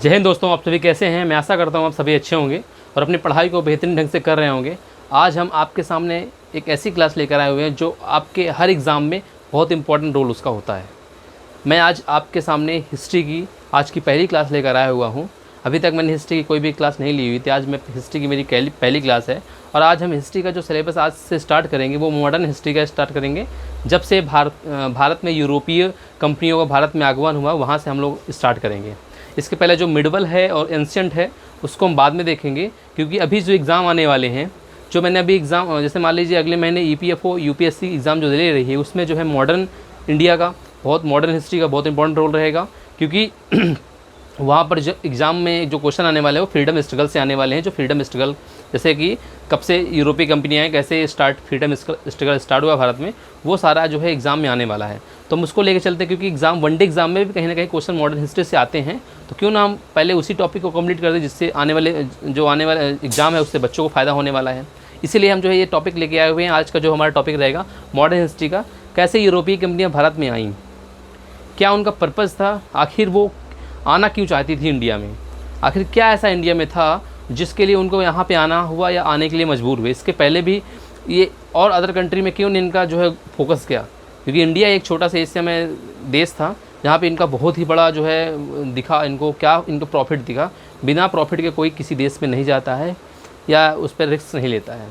जय हिंद दोस्तों, आप सभी कैसे हैं। मैं आशा करता हूँ आप सभी अच्छे होंगे और अपनी पढ़ाई को बेहतरीन ढंग से कर रहे होंगे। आज हम आपके सामने एक ऐसी क्लास लेकर आए हुए हैं जो आपके हर एग्ज़ाम में बहुत इंपॉर्टेंट रोल उसका होता है। मैं आज आपके सामने हिस्ट्री की आज की पहली क्लास लेकर आया हुआ हूँ। अभी तक मैंने हिस्ट्री की कोई भी क्लास नहीं ली हुई थी। आज मैं हिस्ट्री की मेरी पहली क्लास है और आज हम हिस्ट्री का जो सिलेबस आज से स्टार्ट करेंगे वो मॉडर्न हिस्ट्री का स्टार्ट करेंगे। जब से भारत में यूरोपीय कंपनियों का भारत में आगमन हुआ, वहाँ से हम लोग स्टार्ट करेंगे। इसके पहले जो मिडवल है और एंशिएंट है उसको हम बाद में देखेंगे, क्योंकि अभी जो एग्ज़ाम आने वाले हैं, जो मैंने अभी एग्ज़ाम जैसे मान लीजिए अगले महीने EPFO UPSC एग्ज़ाम जो ले रही है उसमें जो है मॉडर्न इंडिया का मॉडर्न हिस्ट्री का बहुत इंपॉर्टेंट रोल रहेगा। क्योंकि वहाँ पर जो एग्ज़ाम में जो क्वेश्चन आने वाले हैं वो फ्रीडम स्ट्रगल से आने वाले हैं। जो फ्रीडम स्ट्रगल जैसे कि कब से यूरोपीय कंपनियाँ हैं, कैसे फ्रीडम स्ट्रगल स्टार्ट हुआ भारत में, वो सारा जो है एग्ज़ाम में आने वाला है। तो हम उसको लेके चलते हैं, क्योंकि एग्ज़ाम वनडे एग्ज़ाम में भी कहीं ना कहीं क्वेश्चन मॉडर्न हिस्ट्री से आते हैं। तो क्यों ना हम पहले उसी टॉपिक को कंप्लीट कर दें, जिससे आने वाले एग्ज़ाम है उससे बच्चों को फ़ायदा होने वाला है। इसीलिए हम जो है ये टॉपिक लेके आए हुए हैं। आज का जो हमारा टॉपिक रहेगा मॉडर्न हिस्ट्री का, कैसे यूरोपीय कंपनियाँ भारत में आईं, क्या उनका पर्पज़ था, आखिर वो आना क्यों चाहती थी इंडिया में, आखिर क्या ऐसा इंडिया में था जिसके लिए उनको यहाँ पे आना हुआ या आने के लिए मजबूर हुए। इसके पहले भी ये और अदर कंट्री में क्यों इनका जो है फोकस किया, क्योंकि इंडिया एक छोटा सा एशिया में देश था जहाँ पे इनका बहुत ही बड़ा जो है दिखा, इनको प्रॉफिट दिखा। बिना प्रॉफिट के कोई किसी देश में नहीं जाता है या उस पर रिस्क नहीं लेता है।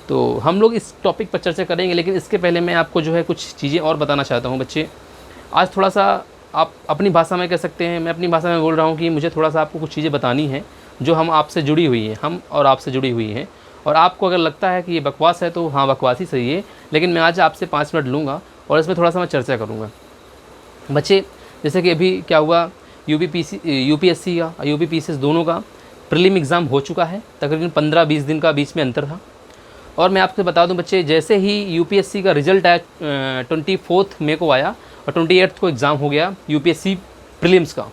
तो हम लोग इस टॉपिक पर चर्चा करेंगे, लेकिन इसके पहले मैं आपको जो है कुछ चीज़ें और बताना चाहता हूँ। बच्चे आज थोड़ा सा आप अपनी भाषा में कह सकते हैं, मैं अपनी भाषा में बोल रहा हूँ कि मुझे थोड़ा सा आपको कुछ चीज़ें बतानी है जो हम आपसे जुड़ी हुई हैं, हम और आपसे जुड़ी हुई हैं। और आपको अगर लगता है कि ये बकवास है तो हाँ, बकवास ही सही है, लेकिन मैं आज आपसे 5 मिनट लूँगा और इसमें थोड़ा सा मैं चर्चा करूँगा। बच्चे जैसे कि अभी क्या हुआ, UPSC का UPPCS दोनों का प्रीलिम एग्ज़ाम हो चुका है। तकरीबन 15-20 दिन का बीच में अंतर था। और मैं आपको बता दूं बच्चे, जैसे ही UPSC का रिज़ल्ट आया 24 मई को आया और 28 को एग्ज़ाम हो गया UPSC प्रीलिम्स का,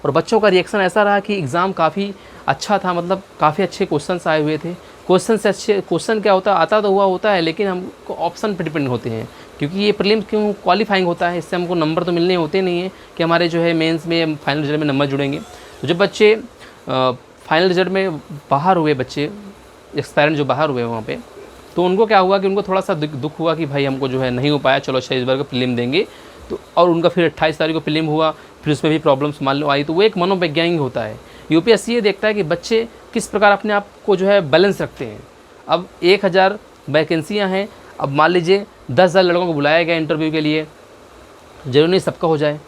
और बच्चों का रिएक्शन ऐसा रहा कि एग्ज़ाम काफ़ी अच्छा था। मतलब काफ़ी अच्छे क्वेश्चंस आए हुए थे। क्वेश्चन क्या आता तो होता है, लेकिन हमको ऑप्शन पर डिपेंड होते हैं, क्योंकि ये प्रीलिम्स क्यों क्वालिफाइंग होता है, इससे हमको नंबर तो मिलने होते नहीं है कि हमारे जो है मेंस में फाइनल रिजल्ट में नंबर जुड़ेंगे। तो जब बच्चे फाइनल रिजल्ट में बाहर हुए, बच्चे एक्सपेरेंट जो बाहर हुए वहाँ पे, तो उनको क्या हुआ कि उनको थोड़ा सा दुख हुआ कि भाई हमको जो है नहीं हो पाया, चलो इस बार का प्रीलिम देंगे। तो और उनका फिर 28 तारीख को प्रीलिम हुआ, फिर उसमें भी प्रॉब्लम्स मान लो आई। तो वो एक मनोवैज्ञानिक होता है। UPSC ये देखता है कि बच्चे किस प्रकार अपने आप को जो है बैलेंस रखते हैं। अब 1000 वैकेंसियाँ हैं, अब मान लीजिए 10,000 लड़कों को बुलाया गया इंटरव्यू के लिए, जरूरी नहीं सबका हो जाए।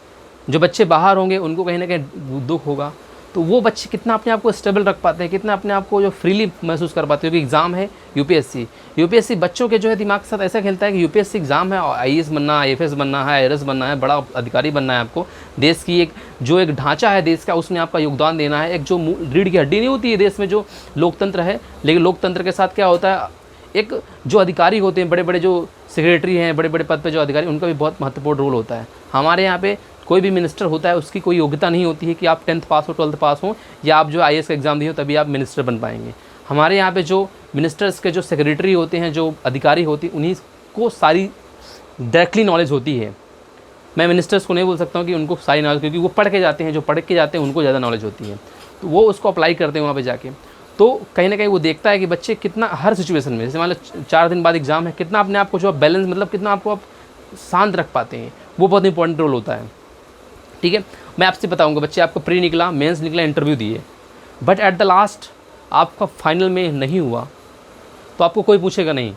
जो बच्चे बाहर होंगे उनको कहीं ना कहीं दुख होगा। तो वो बच्चे कितना अपने आप को स्टेबल रख पाते हैं, कितना अपने आप को जो फ्रीली महसूस कर पाते हैं, क्योंकि एग्ज़ाम है UPSC बच्चों के जो है दिमाग के साथ ऐसा खेलता है कि UPSC एग्ज़ाम है, IAS बनना है, IFS बनना है, IRS बनना है, बड़ा अधिकारी बनना है। आपको देश की एक ढांचा है देश का, उसमें आपका योगदान देना है। एक जो रीढ़ की हड्डी नहीं होती है देश में, जो लोकतंत्र है, लेकिन लोकतंत्र के साथ क्या होता है, एक जो अधिकारी होते हैं, बड़े बड़े जो सेक्रेटरी हैं, बड़े बड़े पद पे जो अधिकारी, उनका भी बहुत महत्वपूर्ण रोल होता है। हमारे यहाँ पे कोई भी मिनिस्टर होता है, उसकी कोई योग्यता नहीं होती है कि आप 10th पास हो, 12th पास हो, या आप जो IAS का एग्ज़ाम दिए हो तभी आप मिनिस्टर बन पाएंगे। हमारे यहाँ पे जो मिनिस्टर्स के जो सेक्रेटरी होते हैं, जो अधिकारी होते हैं, उन्हीं को सारी डायरेक्टली नॉलेज होती है। मैं मिनिस्टर्स को नहीं बोल सकता हूँ कि उनको सारी नॉलेज, क्योंकि वो पढ़ के जाते हैं, जो पढ़ के जाते हैं उनको ज़्यादा नॉलेज होती है, तो वो उसको अप्लाई करते हैं वहाँ पर जाके। तो कहीं ना कहीं वो देखता है कि बच्चे कितना हर सिचुएशन में, जैसे मान लो 4 दिन बाद एग्ज़ाम है, कितना अपने आप को जो बैलेंस, मतलब कितना आपको आप शांत रख पाते हैं, वो बहुत इंपॉर्टेंट रोल होता है। ठीक है, मैं आपसे बताऊंगा बच्चे, आपका प्री निकला, मेंस निकला, इंटरव्यू दिए, बट एट द लास्ट आपका फाइनल में नहीं हुआ तो आपको कोई पूछेगा नहीं।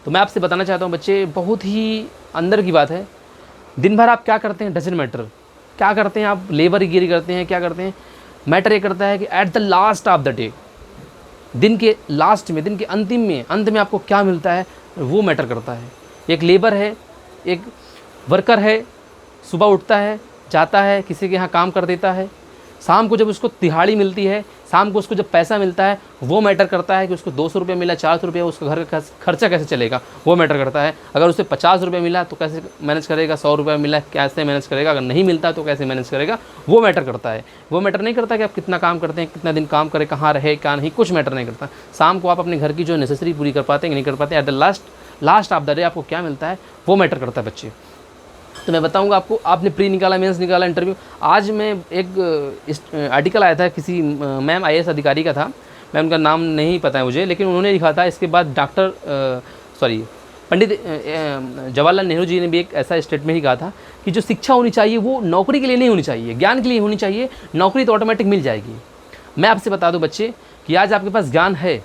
तो मैं आपसे बताना चाहता हूँ बच्चे, बहुत ही अंदर की बात है, दिन भर आप क्या करते हैं डजंट मैटर, क्या करते हैं आप, लेबरगिरी करते हैं, क्या करते हैं, मैटर ये करता है कि at the last of the day, दिन के लास्ट में, दिन के अंत में आपको क्या मिलता है, वो मैटर करता है। एक लेबर है, एक वर्कर है, सुबह उठता है, जाता है, किसी के यहाँ काम कर देता है, शाम को जब उसको दिहाड़ी मिलती है, शाम को उसको जब पैसा मिलता है, वो मैटर करता है कि उसको 200 रुपये मिला, 400 रुपये, उसका घर का खर्चा कैसे चलेगा, वो मैटर करता है। अगर उसे 50 रुपये मिला तो कैसे मैनेज करेगा, 100 रुपये मिला कैसे मैनेज करेगा, अगर नहीं मिलता तो कैसे मैनेज करेगा, वो मैटर करता है। वो मैटर नहीं करता कि आप कितना काम करते हैं, कितना दिन काम करें, कहाँ रहे, क्या नहीं, कुछ मैटर नहीं करता। शाम को आप अपने घर की जो नेसेसरी पूरी कर पाते हैं कि नहीं कर पाते, at the last of the day आपको क्या मिलता है, वो मैटर करता है बच्चे। तो मैं बताऊंगा आपको, आपने प्री निकाला, मेंस निकाला, इंटरव्यू। आज मैं एक आर्टिकल आया था किसी मैम IAS अधिकारी का था, मैं उनका नाम नहीं पता है मुझे, लेकिन उन्होंने लिखा था इसके बाद पंडित जवाहरलाल नेहरू जी ने भी एक ऐसा स्टेटमेंट ही कहा था कि जो शिक्षा होनी चाहिए वो नौकरी के लिए नहीं होनी चाहिए, ज्ञान के लिए होनी चाहिए। नौकरी तो ऑटोमेटिक मिल जाएगी। मैं आपसे बता दूं बच्चे कि आज आपके पास ज्ञान है,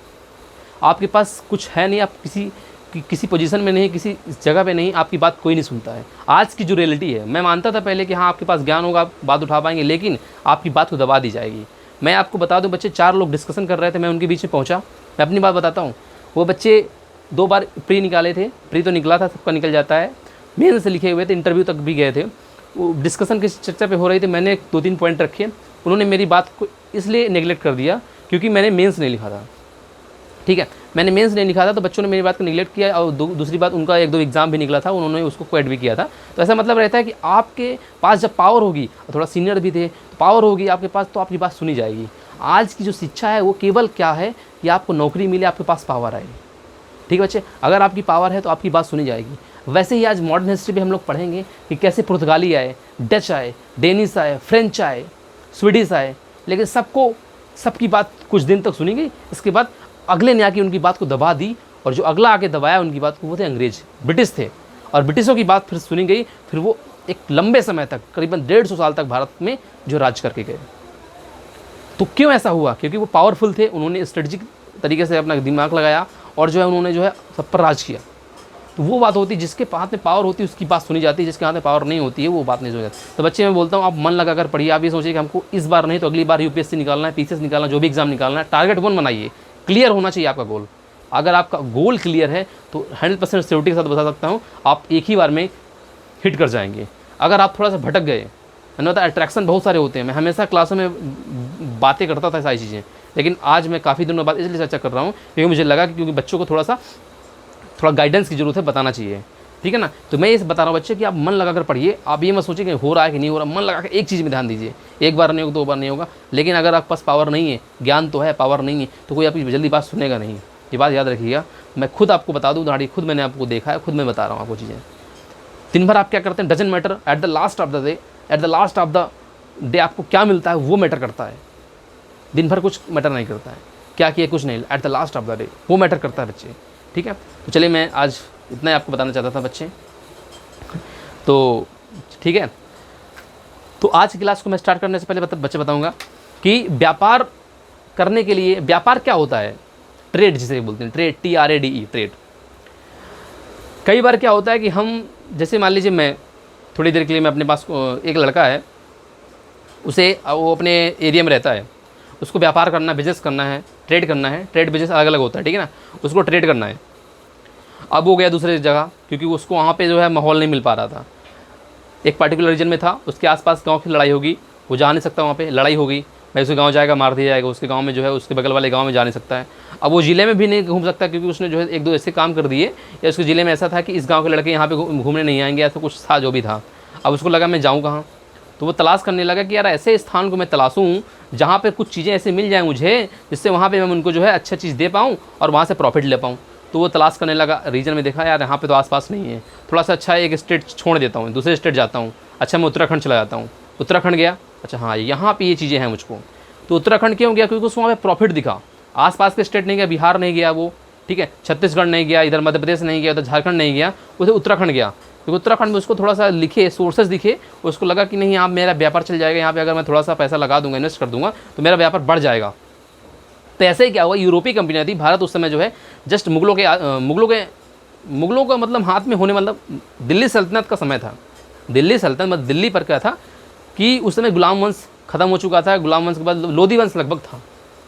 आपके पास कुछ है नहीं, आप किसी पोजीशन में नहीं, किसी जगह पे नहीं, आपकी बात कोई नहीं सुनता है। आज की जो रियलिटी है, मैं मानता था पहले कि हाँ आपके पास ज्ञान होगा, आप बात उठा पाएंगे, लेकिन आपकी बात को दबा दी जाएगी। मैं आपको बता दूं बच्चे, 4 लोग डिस्कशन कर रहे थे, मैं उनके बीच में पहुंचा। मैं अपनी बात बताता हूँ, वो बच्चे 2 बार प्री निकाले थे, प्री तो निकला था, सबका निकल जाता है, मेंस से लिखे हुए थे, इंटरव्यू तक भी गए थे। वो डिस्कशन किस चर्चा पे हो रही थी, मैंने 2-3 पॉइंट रखे, उन्होंने मेरी बात को इसलिए नेगलेक्ट कर दिया क्योंकि मैंने मेंस नहीं लिखा था। ठीक है, मैंने मेंस नहीं लिखा था तो बच्चों ने मेरी बात को निगलेक्ट किया, और दूसरी बात, उनका 1-2 एग्जाम भी निकला था, उन्होंने उसको क्वेट भी किया था। तो ऐसा मतलब रहता है कि आपके पास जब पावर होगी, थोड़ा सीनियर भी थे, तो पावर होगी आपके पास, तो आपकी बात सुनी जाएगी। आज की जो शिक्षा है वो केवल क्या है कि आपको नौकरी मिले, आपके पास पावर आए। ठीक है बच्चे, अगर आपकी पावर है तो आपकी बात सुनी जाएगी। वैसे ही आज मॉडर्न हिस्ट्री भी हम लोग पढ़ेंगे कि कैसे पुर्तगाली आए, डच आए, डेनिश आए, फ्रेंच आए, स्वीडिश आए, लेकिन सबकी बात कुछ दिन तक सुनी गई। इसके बाद अगले ने आके उनकी बात को दबा दी, और जो अगला आके दबाया उनकी बात को, वो थे अंग्रेज, ब्रिटिश थे, और ब्रिटिशों की बात फिर सुनी गई। फिर वो एक लंबे समय तक, करीबन 150 साल तक भारत में जो राज करके गए। तो क्यों ऐसा हुआ? क्योंकि वो पावरफुल थे, उन्होंने स्ट्रेटजिक तरीके से अपना दिमाग लगाया, और जो है उन्होंने जो है सब पर राज किया। तो वो बात होती है, जिसके हाथ में पावर होती है उसकी बात सुनी जाती है, जिसके हाथ में पावर नहीं होती है वो बात नहीं सुनी जाती। तो बच्चे, मैं बोलता हूँ आप मन लगाकर पढ़िए। आप ये सोचिए कि हमको इस बार नहीं तो अगली बार UPSC निकालना है, PCS निकालना है, जो भी एग्जाम निकालना है, टारगेट 1 बनाइए, क्लियर होना चाहिए आपका गोल। अगर आपका गोल क्लियर है तो 100% सिक्योरिटी के साथ बता सकता हूँ आप एक ही बार में हिट कर जाएंगे। अगर आप थोड़ा सा भटक गए, मैंने बताया अट्रैक्शन बहुत सारे होते हैं, मैं हमेशा क्लासों में बातें करता था सारी चीज़ें, लेकिन आज मैं काफ़ी दिनों बाद इसलिए चर्चा कर रहा हूँ क्योंकि मुझे लगा कि क्योंकि बच्चों को थोड़ा गाइडेंस की ज़रूरत है, बताना चाहिए। ठीक है ना, तो मैं ये बता रहा हूँ बच्चे कि आप मन लगाकर पढ़िए। आप ये मत सोचिए कि हो रहा है कि नहीं हो रहा, मन लगा के एक चीज़ में ध्यान दीजिए। एक बार नहीं होगा, 2 बार नहीं होगा, लेकिन अगर आपके पास पावर नहीं है, ज्ञान तो है, पावर नहीं है, तो कोई आपकी जल्दी बात सुनेगा नहीं। ये बात याद रखिएगा। मैं खुद आपको बता दूँ, उदाहरण खुद मैंने आपको देखा है, खुद मैं बता रहा हूँ आपको चीज़ें। दिन भर आप क्या करते हैं, doesn't matter, at the last of the day आपको क्या मिलता है वो मैटर करता है। दिन भर कुछ मैटर नहीं करता है, क्या किया कुछ नहीं, at the last of the day वो मैटर करता है बच्चे। ठीक है, तो चलिए मैं आज इतना ही आपको बताना चाहता था बच्चे। तो ठीक है, तो आज की क्लास को मैं स्टार्ट करने से पहले बच्चे बताऊंगा कि व्यापार करने के लिए, व्यापार क्या होता है, ट्रेड जिसे बोलते हैं, ट्रेड, TRADE, ट्रेड। कई बार क्या होता है कि हम, जैसे मान लीजिए मैं थोड़ी देर के लिए, मैं अपने पास एक लड़का है, उसे वो अपने एरिया में रहता है, उसको व्यापार करना, बिजनेस करना है, ट्रेड करना है। ट्रेड बिजनेस अलग अलग होता है, ठीक है ना, उसको ट्रेड करना है। अब वो गया दूसरे जगह, क्योंकि उसको वहाँ पे जो है माहौल नहीं मिल पा रहा था। एक पार्टिकुलर रीजन में था, उसके आसपास गांव की लड़ाई होगी, वो जा नहीं सकता, वहाँ पे लड़ाई होगी, भाई उसके गांव जाएगा मार दिया जाएगा, उसके गांव में जो है उसके बगल वाले गांव में जा नहीं सकता है। अब वो ज़िले में भी नहीं घूम सकता, क्योंकि उसने जो है 1-2 ऐसे काम कर दिए, या उसके ज़िले में ऐसा था कि इस गाँव के लड़के यहाँ पे घूमने नहीं आएंगे, ऐसा कुछ था जो भी था। अब उसको लगा मैं जाऊँ कहाँ, तो वो तलाश करने लगा कि यार ऐसे स्थान को मैं तलाशूँ जहाँ पे कुछ चीज़ें ऐसे मिल जाएँ मुझे, जिससे वहाँ पे मैं उनको जो है अच्छा चीज़ दे पाऊँ और वहाँ से प्रॉफिट ले पाऊँ। तो वो तलाश करने लगा, रीजन में देखा यार यहाँ पे तो आसपास नहीं है, थोड़ा सा अच्छा एक स्टेट छोड़ देता हूँ, दूसरे स्टेट जाता हूँ, अच्छा मैं उत्तराखंड चला जाता हूँ। उत्तराखंड गया, अच्छा हाँ यहाँ पे ये चीज़ें हैं मुझको, तो उत्तराखंड क्यों गया, क्योंकि उसको वहाँ पे प्रॉफिट दिखा। आसपास के स्टेट नहीं गया, बिहार नहीं गया वो, ठीक है, छत्तीसगढ़ नहीं गया, इधर मध्य प्रदेश नहीं गया, उधर झारखंड नहीं गया, उसे उत्तराखंड गया, क्योंकि उत्तराखंड में उसको थोड़ा सा लिखे, सोर्सेज दिखे, उसको लगा कि नहीं यहाँ मेरा व्यापार चल जाएगा, यहाँ पे अगर मैं थोड़ा सा पैसा लगा दूंगा, इन्वेस्ट कर दूंगा तो मेरा व्यापार बढ़ जाएगा। तो ऐसे ही क्या हुआ, यूरोपीय कंपनियाँ थी, भारत उस समय जो है जस्ट मुगलों का मतलब हाथ में होने, मतलब दिल्ली सल्तनत का समय था। दिल्ली सल्तनत मतलब दिल्ली पर क्या था कि उस समय गुलाम वंश खत्म हो चुका था, गुलाम वंश के बाद लोधी वंश लगभग था,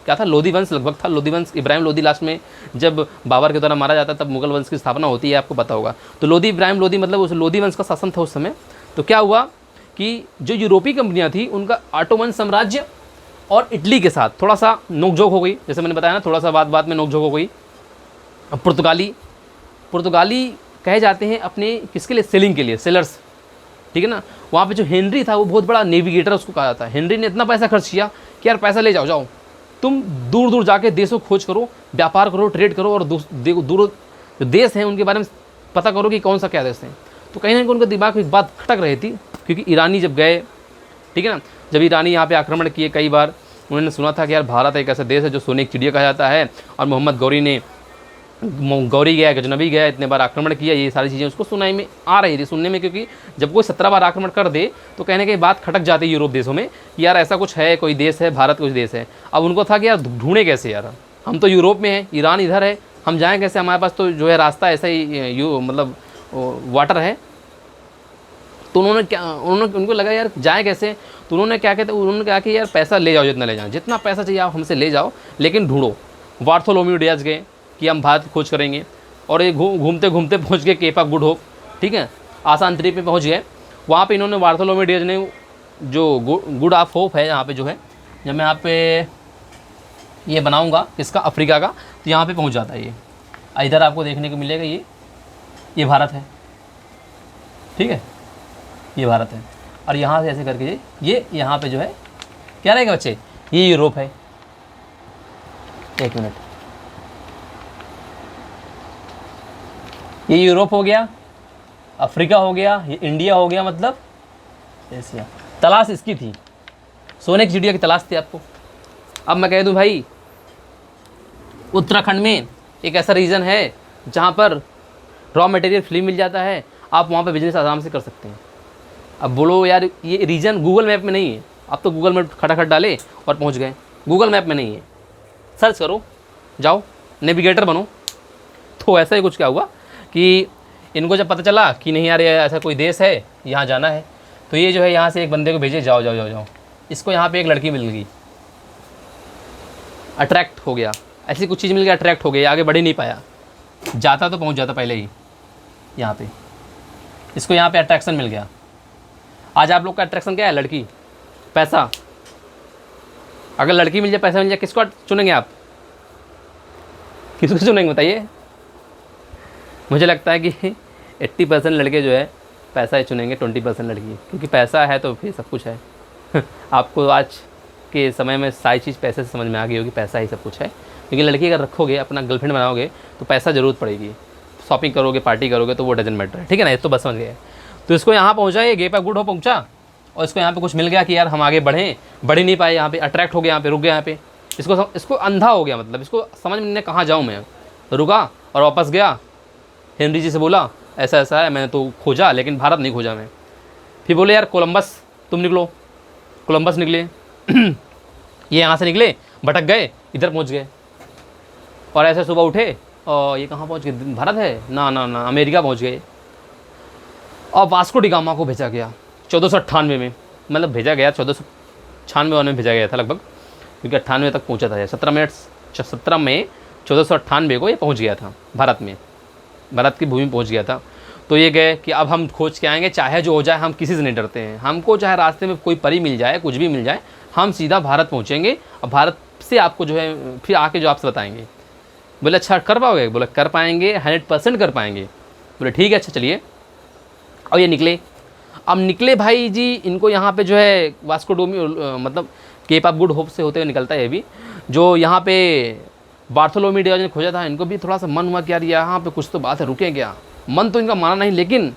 क्या था, लोधी वंश लगभग था। लोधी वंश, इब्राहिम लोधी लास्ट में जब बाबर के द्वारा मारा जाता तब मुगल वंश की स्थापना होती है, आपको पता होगा। तो लोधी, इब्राहिम लोधी मतलब उस लोधी वंश का शासन था उस समय। तो क्या हुआ कि जो यूरोपीय कंपनियां थी उनका ऑटोमन साम्राज्य और इटली के साथ थोड़ा सा नोकझोंक हो गई, जैसे मैंने बताया ना, थोड़ा सा बात में नोकझोंक हो गई। अब पुर्तगाली कहे जाते हैं अपने किसके लिए, सेलिंग के लिए, सेलर्स, ठीक है ना। वहाँ पे जो हेनरी था वो बहुत बड़ा नेविगेटर उसको कहा जाता है। हेनरी ने इतना पैसा खर्च किया कि यार पैसा ले जाओ, तुम दूर दूर जाके देशों खोज करो, व्यापार करो, ट्रेड करो, और दूर जो देश हैं उनके बारे में पता करो कि कौन सा क्या देश है। तो कहीं ना कहीं उनके दिमाग में एक बात खटक रही थी, क्योंकि ईरानी जब गए, ठीक है ना, जब ईरानी यहाँ पे आक्रमण किए कई बार, उन्होंने सुना था कि यार भारत एक ऐसा देश है जो सोने की चिड़िया कहा जाता है, और मोहम्मद गौरी गया, गजनबी गया, इतने बार आक्रमण किया, ये सारी चीज़ें उसको सुनाई में आ रही थी, सुनने में, क्योंकि जब कोई 17 बार आक्रमण कर दे तो कहने की बात खटक जाती है यूरोप देशों में कि यार ऐसा कुछ है, कोई देश है, भारत कुछ देश है। अब उनको था कि यार ढूंढे कैसे यार, हम तो यूरोप में हैं, ईरान इधर है, हम जाएँ कैसे, हमारे पास तो जो है रास्ता ऐसा ही मतलब वाटर है। तो उनको लगा यार जाए कैसे, तो उन्होंने क्या कहते, उन्होंने कहा कि यार पैसा ले जाओ, जितना ले जाओ, जितना पैसा चाहिए आप हमसे ले जाओ, लेकिन ढूंढो। बार्थोलोम्यू डियाज गए कि हम भारत खोज करेंगे, और ये घूमते घूमते पहुंच गए केप ऑफ गुड होप, ठीक है, आसान द्वीप पे पहुंच गए। वहाँ पे इन्होंने बार्थोलोम्यू डियाज ने जो गुड ऑफ होप है यहाँ पे जो है, जब मैं यहाँ पे ये बनाऊँगा इसका अफ्रीका का, तो यहाँ पर पहुँच जाता है ये, इधर आपको देखने को मिलेगा ये भारत है, ठीक है, ये भारत है, और यहाँ से ऐसे करके ये यहाँ पे जो है क्या रहेगा बच्चे, ये यूरोप है। एक मिनट, ये यूरोप हो गया, अफ्रीका हो गया, ये इंडिया हो गया, मतलब एशिया। तलाश इसकी थी, सोने की चिड़िया की तलाश थी आपको। अब मैं कह दूं भाई, उत्तराखंड में एक ऐसा रीजन है जहाँ पर रॉ मटेरियल फ्री मिल जाता है, आप वहाँ पे बिजनेस आराम से कर सकते हैं। अब बोलो यार ये रीजन गूगल मैप में नहीं है, अब तो गूगल मैप खटाखट डाले और पहुँच गए, गूगल मैप में नहीं है, सर्च करो, जाओ नेविगेटर बनो। तो ऐसा ही कुछ क्या हुआ कि इनको जब पता चला कि नहीं यार ये ऐसा कोई देश है, यहाँ जाना है, तो ये जो है यहाँ से एक बंदे को भेजे, जाओ जाओ जाओ जाओ। इसको यहाँ पे एक लड़की मिल गई, अट्रैक्ट हो गया, ऐसी कुछ चीज़ मिल गई, अट्रैक्ट हो गया, आगे बढ़ ही नहीं पाया, जाता तो पहुँच जाता पहले ही यहाँ पे, इसको यहाँ पे अट्रैक्शन मिल गया। आज आप लोग का अट्रैक्शन क्या है, लड़की, पैसा। अगर लड़की मिल जाए, पैसा मिल जाए, किसको चुनेंगे आप, किसको चुनेंगे बताइए। मुझे लगता है कि 80% लड़के जो है पैसा ही चुनेंगे, 20% लड़की, क्योंकि पैसा है तो फिर सब कुछ है। आपको आज के समय में सारी चीज़ पैसे से समझ में आ गई होगी, पैसा ही सब कुछ है। क्योंकि लड़की अगर रखोगे, अपना गर्लफ्रेंड बनाओगे, तो पैसा ज़रूरत पड़ेगी, शॉपिंग करोगे, पार्टी करोगे, तो वो डजन मैटर है, ठीक है ना, ये तो बस समझ गए। तो इसको यहाँ पहुँचा, ये गेप ऑफ गुड होप पहुँचा, और इसको यहाँ पे कुछ मिल गया कि यार हम आगे बढ़ें, बढ़ ही नहीं पाए, यहाँ पे अट्रैक्ट हो गया, यहाँ पे रुक गया, यहाँ पे इसको अंधा हो गया, मतलब इसको समझ में नहीं कहाँ जाऊँ मैं, रुका और वापस गया, हेनरी जी से बोला ऐसा ऐसा है, मैंने तो खोजा लेकिन भारत नहीं खोजा मैं। फिर बोले यार कोलंबस तुम निकलो, कोलंबस निकले। ये यहाँ से निकले, भटक गए, इधर पहुँच गए, और ऐसे सुबह उठे और ये कहाँ पहुँच गए, भारत है ना ना ना, अमेरिका पहुँच गए। और वास्को डी गामा को भेजा गया 1498 में, मतलब भेजा गया 1496 में भेजा गया था लगभग, क्योंकि 98 तक पहुँचा था, 17 मई 1498 को ये पहुँच गया था भारत में, भारत की भूमि पहुँच गया था। तो ये गए कि अब हम खोज के आएंगे, चाहे जो हो जाए, हम किसी से नहीं डरते हैं, हमको चाहे रास्ते में कोई परी मिल जाए, कुछ भी मिल जाए, हम सीधा भारत पहुँचेंगे और भारत से आपको जो है फिर आके जो आपसे बताएंगे। बोले अच्छा कर पाओगे, बोले कर पाएंगे, 100% कर पाएंगे। बोले ठीक है अच्छा चलिए। और ये निकले, अब निकले भाई जी, इनको यहाँ पे जो है वास्को डोमी मतलब केप ऑफ गुड होप से होते हुए निकलता है ये भी, जो यहाँ पे बार्थोलोमी डियाज ने खोजा था। इनको भी थोड़ा सा मन हुआ कि यार यहाँ पे कुछ तो बात है, रुकें क्या, मन तो इनका माना नहीं, लेकिन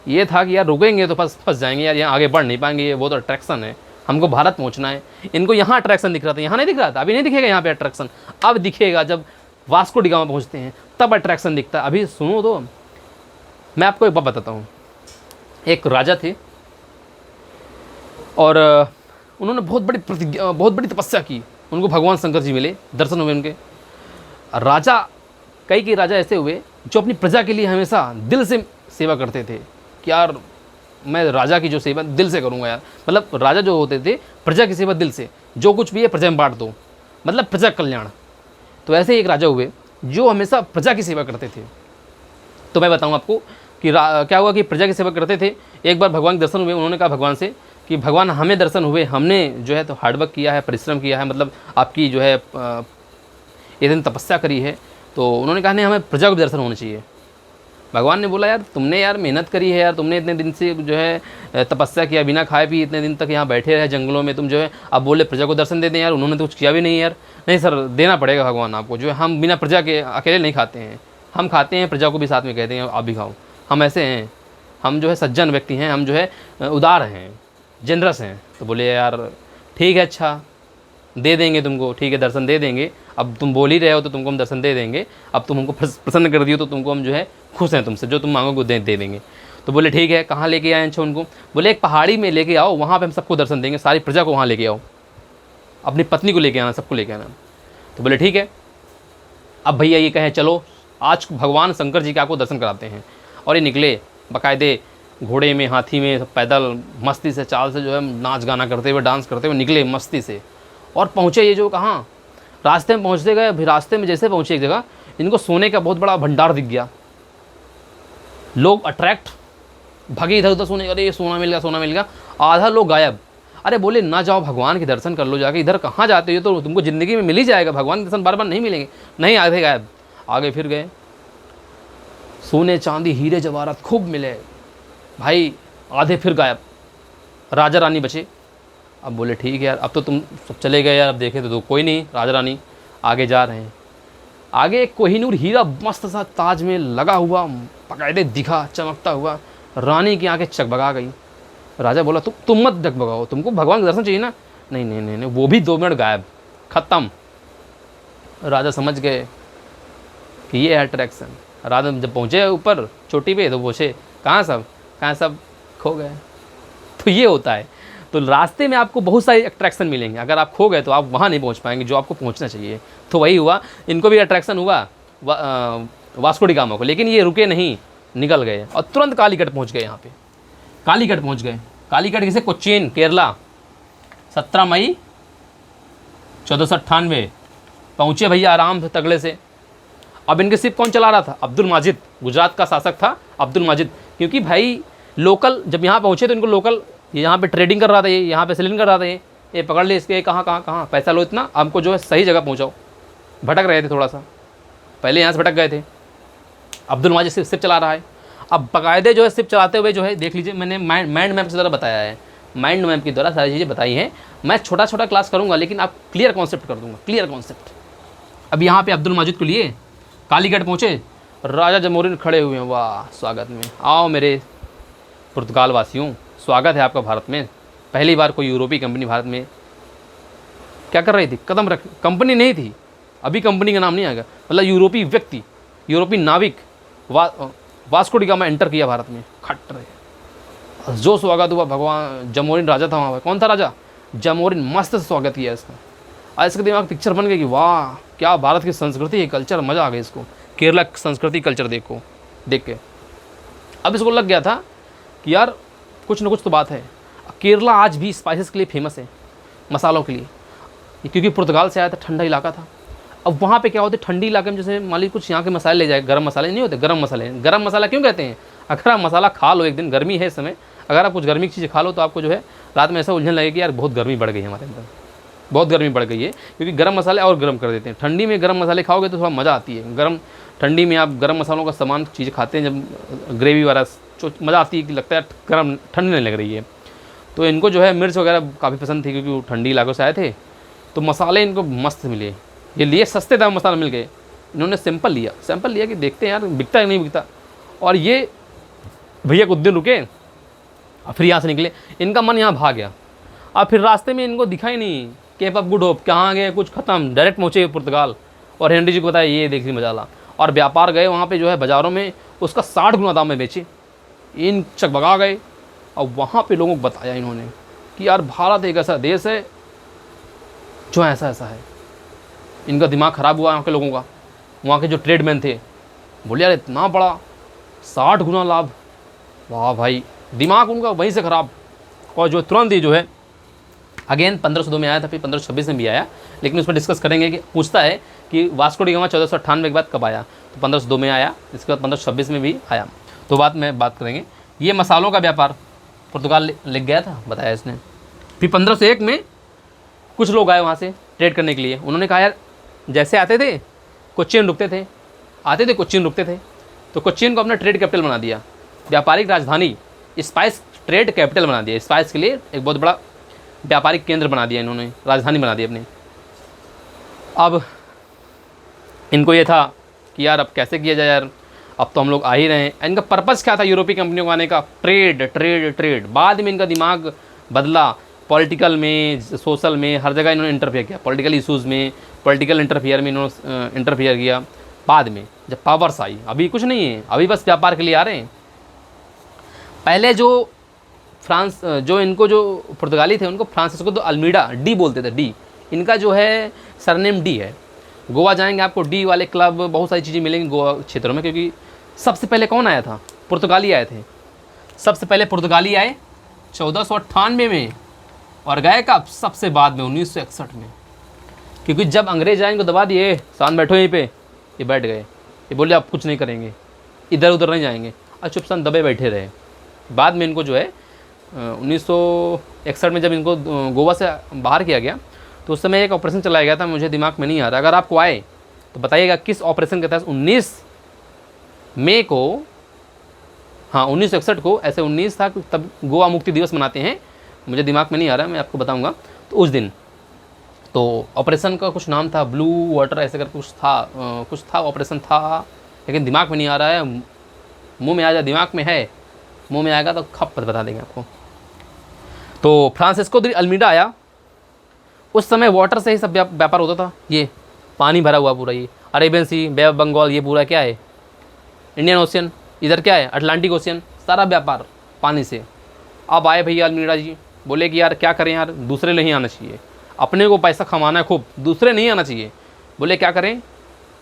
ये था कि यार रुकेंगे तो फंस जाएंगे यार, यहाँ आगे बढ़ नहीं पाएंगे, ये वो तो अट्रैक्शन है, हमको भारत पहुँचना है। इनको यहाँ अट्रैक्शन दिख रहा था, यहाँ नहीं दिख रहा था, अभी नहीं दिखेगा यहाँ पे अट्रैक्शन, अब दिखेगा जब वास्को डी गामा पहुँचते हैं तब अट्रैक्शन दिखता है। अभी सुनो तो मैं आपको एक बात बताता हूँ। एक राजा थे और उन्होंने बहुत बड़ी तपस्या की, उनको भगवान शंकर जी मिले, दर्शन हुए उनके। राजा कई राजा ऐसे हुए जो अपनी प्रजा के लिए हमेशा दिल से सेवा करते थे कि यार मैं राजा की जो सेवा दिल से करूँगा यार, मतलब राजा जो होते थे प्रजा की सेवा दिल से, जो कुछ भी है प्रजा में बांट दो, मतलब प्रजा कल्याण। तो ऐसे एक राजा हुए जो हमेशा प्रजा की सेवा करते थे। तो मैं बताऊँ आपको कि क्या हुआ कि प्रजा की सेवा करते थे। एक बार भगवान के दर्शन हुए, उन्होंने कहा भगवान से कि भगवान हमें दर्शन हुए, हमने जो है तो हार्डवर्क किया है, परिश्रम किया है, मतलब आपकी जो है ये दिन तपस्या करी है। तो उन्होंने कहा नहीं हमें प्रजा को भी दर्शन होना चाहिए। भगवान ने बोला यार तुमने यार मेहनत करी है यार, तुमने इतने दिन से जो है तपस्या किया, बिना खाए भी इतने दिन तक यहाँ बैठे रहे जंगलों में, तुम जो है अब बोले प्रजा को दर्शन दे दें यार, उन्होंने तो कुछ किया भी नहीं यार। नहीं सर देना पड़ेगा भगवान आपको, जो है हम बिना प्रजा के अकेले नहीं खाते हैं, हम खाते हैं प्रजा को भी साथ में कहते हैं आप भी खाओ, हम ऐसे हैं। हम जो है सज्जन व्यक्ति हैं, हम जो है उदार हैं, जनरस हैं। तो बोले यार ठीक है, अच्छा दे देंगे तुमको, ठीक है दर्शन दे देंगे, अब तुम बोल ही रहे हो तो तुमको हम दर्शन दे देंगे, अब तुम हमको प्रसन्न कर दियो तो तुमको हम जो है खुश हैं तुमसे, जो तुम मांगोगे दे देंगे। तो बोले ठीक है, कहाँ लेके आए अच्छा उनको? बोले एक पहाड़ी में लेके आओ, वहाँ पे हम सबको दर्शन देंगे, सारी प्रजा को वहाँ लेके आओ, अपनी पत्नी को लेके आना, सबको लेके आना। तो बोले ठीक है। अब भैया ये कहे चलो आज भगवान शंकर जी के आपको दर्शन कराते हैं, और ये निकले बाकायदे घोड़े में, हाथी में, सब पैदल मस्ती से, चाल से जो है नाच गाना करते हुए, डांस करते हुए निकले मस्ती से। और पहुँचे ये जो कहाँ, रास्ते में पहुँचते गए। अभी रास्ते में जैसे पहुँचे एक जगह, इनको सोने का बहुत बड़ा भंडार दिख गया। लोग अट्रैक्ट भागे इधर उधर, सोने, अरे ये सोना मिल गया, सोना मिल गया। आधा लोग गायब। अरे बोले ना जाओ, भगवान के दर्शन कर लो जाके, इधर कहाँ जाते हो, तो तुमको ज़िंदगी में मिल ही जाएगा, भगवान के दर्शन बार बार नहीं मिलेंगे। नहीं, आधे गायब। आगे फिर गए, सोने चांदी हीरे जवाहरात खूब मिले भाई, आधे फिर गायब। राजा रानी बचे। अब बोले ठीक है यार, अब तो तुम सब चले गए यार, अब देखे तो कोई नहीं। राजा रानी आगे जा रहे हैं। आगे एक कोहिनूर हीरा मस्त सा ताज में लगा हुआ बाकायदे दिखा, चमकता हुआ। रानी की आंखें चकबगा गई। राजा बोला तुम मत चकबगाओ, तुमको भगवान का दर्शन चाहिए ना। नहीं नहीं नहीं नहीं, वो भी 2 मिनट गायब, ख़त्म। राजा समझ गए कि ये है अट्रैक्शन। राजा जब पहुँचे ऊपर चोटी पे तो पूछे कहाँ सब खो गए। तो ये होता है। तो रास्ते में आपको बहुत सारी अट्रैक्शन मिलेंगे, अगर आप खो गए तो आप वहाँ नहीं पहुँच पाएंगे जो आपको पहुँचना चाहिए। तो वही हुआ, इनको भी अट्रैक्शन हुआ वास्को डी गामा को, लेकिन ये रुके नहीं, निकल गए और तुरंत कालीकट पहुँच गए। यहाँ पे कालीकट पहुँच गए। कालीकट किसे? कोचीन, केरला। 17 मई 1498 पहुँचे भैया आराम से तगड़े से। अब इनके शिप कौन चला रहा था? अब्दुल माजिद, गुजरात का शासक था अब्दुल माजिद। क्योंकि भाई लोकल जब यहाँ पहुँचे तो इनको लोकल, ये यहाँ पे ट्रेडिंग कर रहा था, ये यहाँ पे सेलिंग कर रहा था, ये पकड़ ले इसके, कहाँ पैसा लो इतना, हमको जो है सही जगह पहुँचाओ। भटक रहे थे थोड़ा सा, पहले यहाँ से भटक गए थे। अब्दुल माजिद शिप चला रहा है। अब बाकायदे जो है शिप चलाते हुए जो है देख लीजिए, मैंने माइंड मैप के द्वारा बताया है, माइंड मैप के द्वारा सारी चीज़ें बताई हैं। मैं छोटा छोटा क्लास करूँगा, लेकिन आप क्लियर कॉन्सेप्ट कर दूँगा, क्लियर कॉन्सेप्ट। अब यहाँ पे अब्दुल माजिद को लिए कालीकट पहुँचे। राजा जमोरिन खड़े हुए हैं, वाह स्वागत में, आओ मेरे पुर्तगाल वासियों, स्वागत है आपका भारत में। पहली बार कोई यूरोपीय कंपनी भारत में क्या कर रही थी, कदम रख, कंपनी नहीं थी अभी, कंपनी का नाम नहीं आएगा, मतलब यूरोपीय व्यक्ति, यूरोपीय नाविक वास्को डी गामा एंटर किया भारत में। खट रहे, जो स्वागत हुआ, भगवान जमोरिन राजा था वहाँ पर। कौन था राजा? जमोरिन। मस्त से स्वागत किया इसका। आज इसके दिमाग पिक्चर बन गई कि वाह क्या भारत की संस्कृति है, कल्चर, मज़ा आ गया इसको। केरला संस्कृति कल्चर देख के अब इसको लग गया था कि यार कुछ ना कुछ तो बात है। केरला आज भी स्पाइसेस के लिए फेमस है, मसालों के लिए, क्योंकि पुर्तगाल से आया था, ठंडा इलाका था। अब वहाँ पे क्या होता है, ठंडी इलाके में जैसे मान लीजिए कुछ यहाँ के मसाले ले जाए, गरम मसाले नहीं होते, गरम मसाले। गरम मसाला क्यों कहते हैं? अगर आप मसाला खा लो एक दिन, गर्मी है इस समय, अगर आप कुछ गर्मी की चीज़ खा लो तो आपको जो है रात में ऐसा उलझन लगेगी यार बहुत गर्मी बढ़ गई है हमारे अंदर, बहुत गर्मी बढ़ गई है, क्योंकि गरम मसाले और गर्म कर देते हैं। ठंडी में गरम मसाले खाओगे तो थोड़ा मज़ा आती है। गरम ठंडी में आप गरम मसालों का सामान चीज़ खाते हैं, जब ग्रेवी वाला जो मज़ा आती है कि लगता है गरम, ठंडी नहीं लग रही है। तो इनको जो है मिर्च वगैरह काफ़ी पसंद थी, क्योंकि वो ठंडी इलाकों से आए थे, तो मसाले इनको मस्त मिले। ये लिए सस्ते दाम मसाला मिल गए, इन्होंने सैंपल लिया कि देखते हैं यार बिकता है नहीं बिकता। और ये भैया कुछ दिन रुके और फिर यहाँ से निकले। इनका मन यहाँ भाग गया। अब फिर रास्ते में इनको दिखा ही नहीं, केप ऑफ गुड होप कहाँ गए, कुछ खत्म, डायरेक्ट पहुँचे पुर्तगाल। और हेनरी जी को बताया ये देखिए मजाला, और व्यापार गए वहाँ पे जो है बाज़ारों में उसका 60 गुना दाम में बेचे। इन चकबगा गए और वहाँ पे लोगों को बताया इन्होंने कि यार भारत एक ऐसा देश है जो ऐसा है। इनका दिमाग ख़राब हुआ वहाँ के लोगों का। वहाँ के जो ट्रेडमैन थे बोले यार इतना बड़ा 60 गुना लाभ, वाह भाई, दिमाग उनका वहीं से ख़राब। और जो तुरंत ही जो है अगेन 1502 में आया था, फिर 1526 में भी आया, लेकिन उस पर डिस्कस करेंगे कि पूछता है कि वास्को डी गामा 1498 के बाद कब आया, तो 1502 में आया, इसके बाद 1526 में भी आया। तो बात करेंगे। ये मसालों का व्यापार पुर्तगाल लिख गया था, बताया इसने। फिर 1501 में कुछ लोग आए वहाँ से ट्रेड करने के लिए। उन्होंने कहा यार जैसे आते थे कोच्चिन रुकते थे, तो कोच्चिन को अपना ट्रेड कैपिटल बना दिया, व्यापारिक राजधानी, स्पाइस ट्रेड कैपिटल बना दिया। स्पाइस के लिए एक बहुत बड़ा व्यापारिक केंद्र बना दिया इन्होंने, राजधानी बना दी अपनी। अब इनको ये था कि यार अब कैसे किया जाए यार, अब तो हम लोग आ ही रहे हैं। इनका पर्पज़ क्या था यूरोपीय कंपनियों को आने का? Trade trade trade. बाद में इनका दिमाग बदला, पॉलिटिकल में, सोशल में, हर जगह इन्होंने इंटरफेयर किया। पॉलिटिकल इशूज़ में, पॉलिटिकल इंटरफेयर में इन्होंने इंटरफेयर किया। बाद में जब पावर्स आई, अभी कुछ नहीं है, अभी बस व्यापार के लिए आ रहे हैं। पहले जो फ्रांस, जो इनको जो पुर्तगाली थे उनको फ्रांसिस्को दे अल्मीडा, डी बोलते थे, डी। इनका जो है सरनेम डी है। गोवा जाएंगे आपको डी वाले क्लब, बहुत सारी चीज़ें मिलेंगी गोवा क्षेत्रों में, क्योंकि सबसे पहले कौन आया था? पुर्तगाली आए थे। सबसे पहले पुर्तगाली आए 1498 में, और गए कब? सबसे बाद में 1961 में। क्योंकि जब अंग्रेज आए इनको दबा दिए, शांत बैठो यहीं पे, ये बैठ गए। ये बोले आप कुछ नहीं करेंगे, इधर उधर नहीं जाएंगे, और चुपचाप दबे बैठे रहे। बाद में इनको जो है 1961 में जब इनको गोवा से बाहर किया गया, तो उस समय एक ऑपरेशन चलाया गया था, मुझे दिमाग में नहीं आ रहा। अगर आपको आए तो बताइएगा किस ऑपरेशन के तहत 19 मई को, हाँ 1961 को, ऐसे 19 था तब गोवा मुक्ति दिवस मनाते हैं, मुझे दिमाग में नहीं आ रहा, मैं आपको बताऊंगा। तो उस दिन तो ऑपरेशन का कुछ नाम था, ब्लू वाटर ऐसे कर कुछ था ऑपरेशन था, लेकिन दिमाग में नहीं आ रहा है। मुंह में आ जाए, दिमाग में है, मुंह में आएगा तो खप बता देंगे आपको। तो फ्रांसिस्को दे अल्मीडा आया। उस समय वाटर से ही सब व्यापार होता था। ये पानी भरा हुआ पूरा, ये Arabian Sea, Bay of Bengal, ये पूरा क्या है, इंडियन ओशियन, इधर क्या है अटलांटिक ओशियन, सारा व्यापार पानी से। अब आए भैया अल्मीडा जी, बोले कि यार क्या करें यार, दूसरे नहीं आना चाहिए, अपने को पैसा कमाना है खूब, दूसरे नहीं आना चाहिए। बोले क्या करें,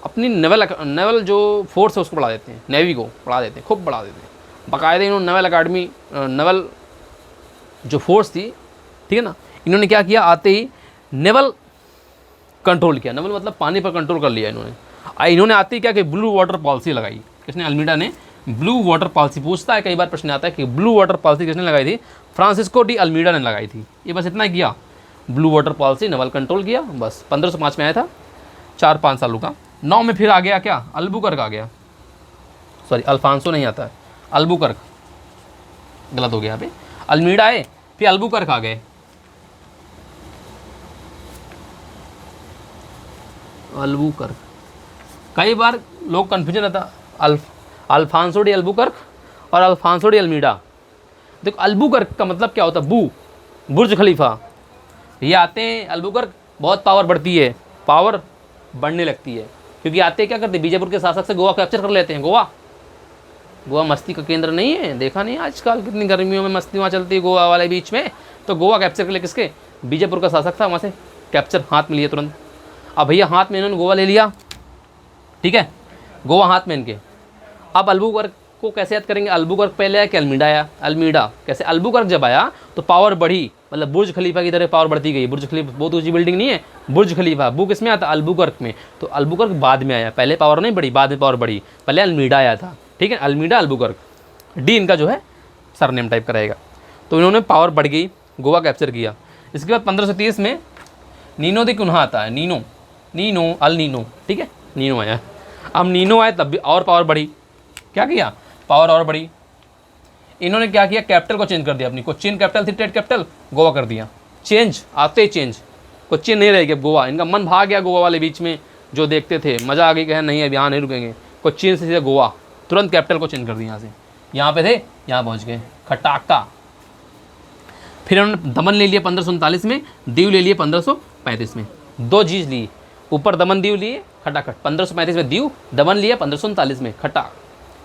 अपनी नेवल जो फोर्स है उसको बढ़ा देते हैं, नेवी को बढ़ा देते हैं, खूब बढ़ा देते हैं। बाकायदे इन्होंने नेवल अकाडमी, नेवल जो फोर्स थी, ठीक है ना, इन्होंने क्या किया, आते ही नेवल कंट्रोल किया। नेवल मतलब पानी पर कंट्रोल कर लिया इन्होंने। इन्होंने आते ही क्या कि ब्लू वाटर पॉलिसी लगाई। किसने? अल्मीडा ने ब्लू वाटर पॉलिसी। पूछता है कई बार, प्रश्न आता है कि ब्लू वाटर पॉलिसी किसने लगाई थी? फ्रांसिस्को डी अल्मीडा ने लगाई थी। ये बस इतना किया, blue water policy, naval control किया, बस। 1505 में आया था, 4-5 सालों का। 9 में फिर आ गया क्या, अल्बुकर्क आ गया, सॉरी अल्फांसो नहीं आता है, अल्बुकर्क, गलत हो गया यहाँ पे। अल्मीडा आए, फिर अल्बुकर्क आ गए। अल्बुकर्क, कई बार लोग कन्फ्यूजन रहता, अल्फांसो डी अल्बुकर्क और अल्फांसो डी अल्मीडा। देखो अल्बुकर्क का मतलब क्या होता है? बुर्ज खलीफा। ये आते हैं अल्बुकर्क, बहुत पावर बढ़ती है, पावर बढ़ने लगती है, क्योंकि आते क्या करते, बीजापुर के शासक से गोवा कैप्चर कर लेते हैं। गोवा मस्ती का केंद्र नहीं है, देखा नहीं आजकल कितनी गर्मियों में मस्ती वहाँ चलती है गोवा वाले बीच में। तो गोवा कैप्चर कर ले किसके? बीजापुर का शासक था, वहाँ से कैप्चर हाथ में लिए तुरंत। अब भैया हाथ में इन्होंने गोवा ले लिया, ठीक है, गोवा हाथ में इनके। अब अल्बुकर्क को कैसे याद करेंगे? अल्बुकर्क पहले आया कि अल्मीडा आया? अल्मीडा। कैसे? अल्बुकर्क जब आया तो पावर बढ़ी, मतलब बुर्ज खलीफा की तरह पावर बढ़ती गई। बुर्ज खलीफा बहुत ऊंची बिल्डिंग नहीं है, बुर्ज खलीफा, वो किस में आता? अल्बुकर्क में। तो अल्बुकर्क बाद में आया, पहले पावर नहीं बढ़ी, बाद में पावर बढ़ी, पहले अल्मीडा आया था, ठीक है, अल्मीडा अल्बुकर्क। डी इनका जो है सरनेम टाइप का रहेगा। तो इन्होंने पावर बढ़ गई, गोवा कैप्चर किया। इसके बाद 1530 में नीनो दी कुन्हा आता है, नीनो अल नीनो, ठीक है, नीनो आया। अब नीनो आया तब भी और पावर बढ़ी। क्या किया? पावर और बढ़ी। इन्होंने क्या किया? कैपिटल को चेंज कर दिया अपनी। कोच्चिन कैपिटल थी, स्टेट कैपिटल, गोवा कर दिया। चेंज, आते ही चेंज, कोच्चिन नहीं रहेगी अब गोवा। इनका मन भाग गया गोवा वाले बीच में, जो देखते थे मज़ा आ गई, कहे नहीं अब यहाँ नहीं रुकेंगे, कोच्चिन से सीधे गोवा, तुरंत कैपिटल को चेंज कर दिया। यहाँ से यहाँ पे थे, यहाँ पहुँच गए, खटाका। फिर उन्होंने दमन ले लिया 1539 में, दीव ले लिए 1535 में। 2 चीज़ ली, ऊपर दमन दीव लिए खटाखट। 1535 में दीव, दमन लिया 1539 में खटा।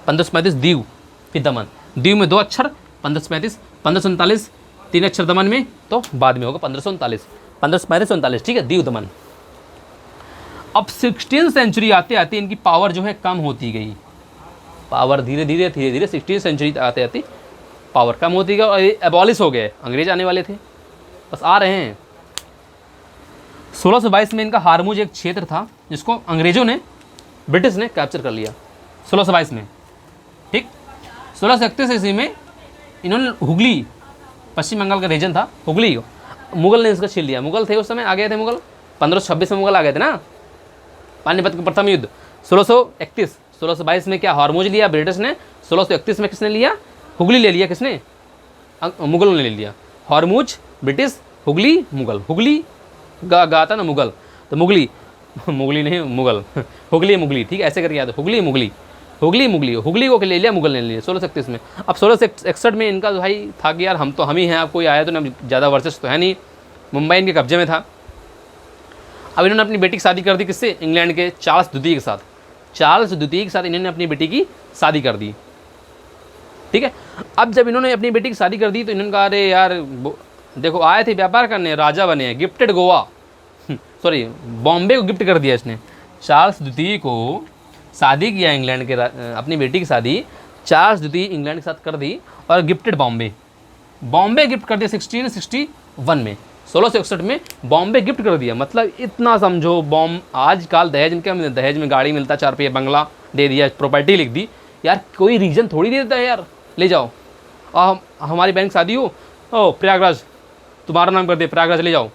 1535 दीव, फिर दमन। दीव में 2 अक्षर 1535, 1539 3 अक्षर दमन में, तो बाद में होगा 1539, 1535-39, ठीक है, दीव दमन। अब 16वीं सेंचुरी आते आते इनकी पावर जो है कम होती गई। पावर धीरे धीरे 16वीं सेंचुरी आते आते पावर कम होती गई और एबॉलिश हो गए। अंग्रेज आने वाले थे, बस आ रहे हैं। 1622 में इनका हारमुज एक क्षेत्र था जिसको अंग्रेजों ने, ब्रिटिश ने कैप्चर कर लिया 1622 में, ठीक। 1631 ईस्वी में इन्होंने हुगली, पश्चिम बंगाल का रीजन था हुगली, मुगल ने इसका छीन लिया। मुगल थे उस समय, आ गए थे मुगल, 1526 में मुगल आ गए थे ना, पानीपत का प्रथम युद्ध। 1631, 1622 में क्या हारमुज लिया ब्रिटिश ने, 1631 में किसने लिया? हुगली ले लिया। किसने? मुगलों ने ले लिया। Hormuz British, Hooghly Mughal. हुगली गाता ना मुगल, तो मुगली नहीं मुगल, हुगली मुगली, ठीक है, ऐसे करके याद है, हुगली मुगली। हुगली को ले लिया, मुगल ने ले लिया 1631 में। अब 1661 में इनका भाई था कि यार हम ही हैं, अब कोई आया तो ना, ज़्यादा वर्चस्व तो है नहीं, मुंबई इनके कब्जे में था। अब इन्होंने अपनी बेटी की शादी कर दी किससे? इंग्लैंड के चार्ल्स द्वितीय के साथ। चार्ल्स द्वितीय के साथ इन्होंने अपनी बेटी की शादी कर दी, ठीक है। अब जब इन्होंने अपनी बेटी की शादी कर दी तो इन्होंने कहा अरे यार देखो आए थे व्यापार करने, राजा बने हैं, गिफ्टेड गोवा सॉरी बॉम्बे को गिफ्ट कर दिया इसने। चार्ल्स द्वितीय को शादी किया इंग्लैंड के अपनी बेटी की शादी चार्ल्स द्वितीय इंग्लैंड के साथ कर दी और गिफ्टेड बॉम्बे गिफ्ट कर दिया 1661 में। 1661 में बॉम्बे गिफ्ट कर दिया। मतलब इतना समझो, आजकल दहेज में गाड़ी मिलता, 4 रुपये बंगला दे दिया, प्रॉपर्टी लिख दी यार, कोई रीज़न थोड़ी दे देता है यार, ले जाओ हमारी बहन की शादी हो, ओ प्रयागराज तुम्हारा नाम कर दे, प्रयागराज ले जाओ,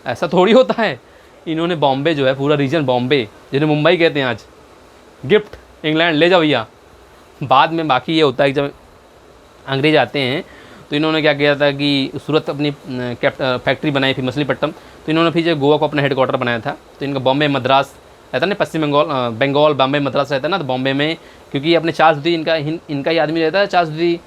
ऐसा थोड़ी होता है। इन्होंने बॉम्बे जो है, पूरा रीजन बॉम्बे जिन्हें मुंबई कहते हैं आज, गिफ्ट इंग्लैंड ले जाओ भैया। बाद में बाकी ये होता है कि जब अंग्रेज आते हैं तो इन्होंने क्या किया था कि सूरत अपनी फैक्ट्री बनाई थी, मछलीपट्टम, तो इन्होंने फिर गोवा को अपना हेडक्वार्टर बनाया था। तो इनका बॉम्बे मद्रास रहता ना, पश्चिम बंगाल बॉम्बे मद्रास रहता है ना, तो बॉम्बे में क्योंकि अपने चार्ल्स द्वितीय इनका ही आदमी रहता है चार्ल्स द्वितीय,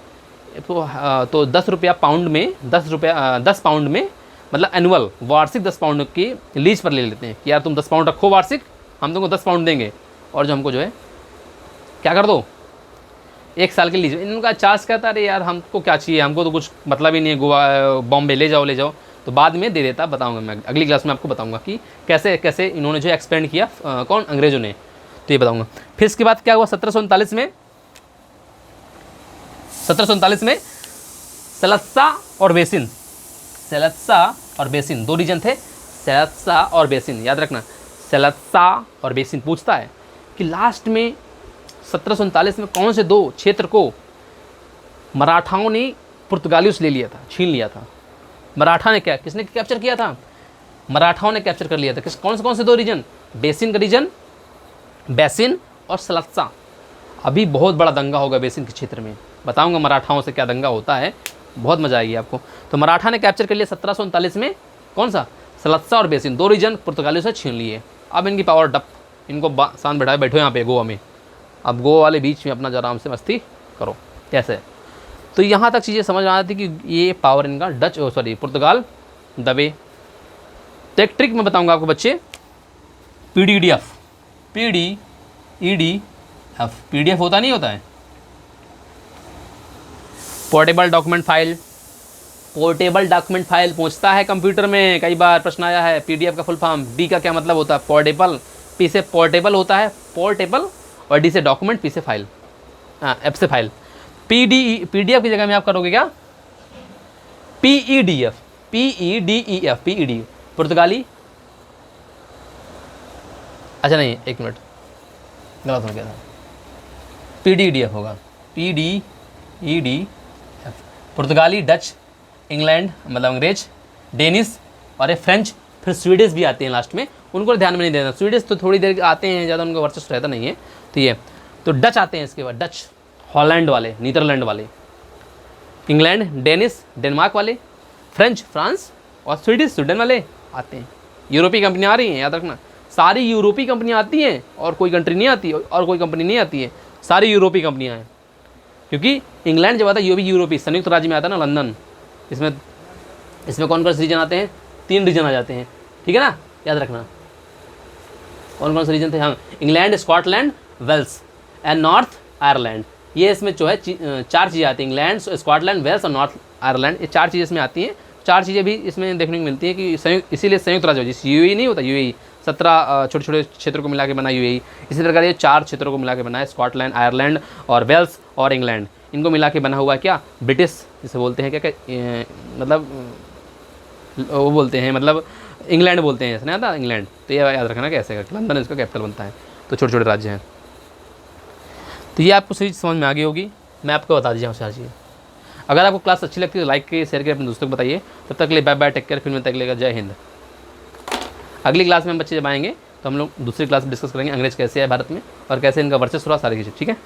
तो 10 रुपया पाउंड में 10 पाउंड में मतलब एनुअल वार्षिक 10 पाउंड की लीज पर ले लेते हैं कि यार तुम 10 पाउंड रखो वार्षिक, हम तुमको 10 पाउंड देंगे और जो हमको जो है क्या कर दो 1 साल के लीज। इनका चार्ज कहता है अरे यार हमको क्या चाहिए, हमको तो कुछ मतलब ही नहीं है, गोवा बॉम्बे ले जाओ। तो बाद में दे देता, बताऊंगा मैं अगली क्लास में आपको बताऊंगा कि कैसे कैसे इन्होंने जो एक्सपेंड किया कौन अंग्रेजों ने, तो ये बताऊंगा। फिर इसके बाद क्या हुआ 1739 में सलस्सा और बेसिन 2 रीजन थे, सलस्सा और बेसिन, याद रखना सलस्सा और बेसिन। पूछता है कि लास्ट में 1739 में कौन से 2 क्षेत्र को मराठाओं ने पुर्तगालियों से ले लिया था, छीन लिया था। मराठा ने किसने कैप्चर किया था? मराठाओं ने कैप्चर कर लिया था। कौन से 2 रीजन? बेसिन का रीजन, बेसिन और सलस्सा। अभी बहुत बड़ा दंगा होगा बेसिन के क्षेत्र में, बताऊंगा मराठाओं से क्या दंगा होता है, बहुत मजा आएगी आपको। तो मराठा ने कैप्चर कर लिया 1739 में, कौन सा? सलस्सा और बेसिन, 2 रीजन पुर्तगालियों से छीन लिए। अब इनकी पावर डप, इनको शांत बैठाए, बैठो यहाँ पे गोवा में, अब गोवा वाले बीच में अपना आराम से मस्ती करो, कैसे। तो यहाँ तक चीज़ें समझ आ रही थी कि ये पावर इनका पुर्तगाल दबे। तो एक ट्रिक मैं बताऊंगा आपको बच्चे, PDF PDF होता नहीं होता है, पोर्टेबल डॉक्यूमेंट फाइल पूछता है कंप्यूटर में, कई बार प्रश्न आया है। PDF का फुल फॉर्म, D का क्या मतलब होता है? पोर्टेबल, P से पोर्टेबल होता है, पोर्टेबल, और D से डॉक्यूमेंट, P से फाइल, F से फाइल। PDF की जगह में आप करोगे क्या? PEDF, पुर्तगाली, अच्छा नहीं, 1 मिनट गलत हो गया था, PDEDF होगा, PDEDF, पुर्तगाली, डच, इंग्लैंड मतलब अंग्रेज, डेनिश और ये फ्रेंच, फिर स्वीडिश भी आते हैं लास्ट में, उनको ध्यान में नहीं देना। स्वीडिश तो थोड़ी देर आते हैं, ज़्यादा उनका वर्चस्व रहता नहीं है। तो ये तो डच आते हैं, इसके बाद डच, हॉलैंड वाले, नीदरलैंड वाले, इंग्लैंड, डेनिश, डेनमार्क वाले, फ्रेंच, फ्रांस, और स्वीडिश, स्वीडन वाले आते हैं। यूरोपीय कंपनियाँ आ रही हैं, याद रखना, सारी यूरोपीय कंपनियाँ आती हैं और कोई कंट्री नहीं आती, और कोई कंपनी नहीं आती है, सारी यूरोपीय कंपनियाँ हैं। क्योंकि इंग्लैंड जब आता है, ये भी यूरोपीय संयुक्त राज्य में आता है ना, लंदन, इसमें कौन कौन से रीजन आते हैं? 3 रीजन आ जाते हैं, ठीक है ना, याद रखना कौन से रीजन थे। हाँ, England, Scotland, Wales and North Ireland, ये इसमें जो है 4 चीज़ें आती हैं, इंग्लैंड, स्कॉटलैंड, वेल्स और नॉर्थ आयरलैंड, ये 4 चीज़ें इसमें आती हैं। 4 चीज़ें भी इसमें देखने को मिलती है कि इसीलिए संयुक्त राज्य, जिस UAE नहीं होता, UAE 17 छोटे छोटे क्षेत्रों को मिला के बना UAE, इसी प्रकार ये 4 क्षेत्रों को मिला के बना है, स्कॉटलैंड, आयरलैंड और वेल्स और इंग्लैंड, इनको मिला के बना हुआ है क्या? ब्रिटिश जिसे बोलते हैं, क्या मतलब वो बोलते हैं, मतलब इंग्लैंड बोलते हैं, सुना था इंग्लैंड। तो ये याद रखना कैसे, लंदन इसका कैपिटल बनता है। तो छोटे छोटे राज्य हैं। तो ये आपको सही समझ में आ गई होगी, मैं आपको बता दीजिए सारी चीज़ें। अगर आपको क्लास अच्छी लगती है तो लाइक करिए, शेयर करिए, अपने दोस्तों को बताइए। तब तक के लिए बाय बाय, टेक केयर, फिर मैं तक लेगा, जय हिंद। अगली क्लास में हम बच्चे जब आएंगे तो हम लोग दूसरी क्लास डिस्कस करेंगे अंग्रेज कैसे आए भारत में और कैसे इनका वर्चस्व रहा, सारी चीज़ें, ठीक है।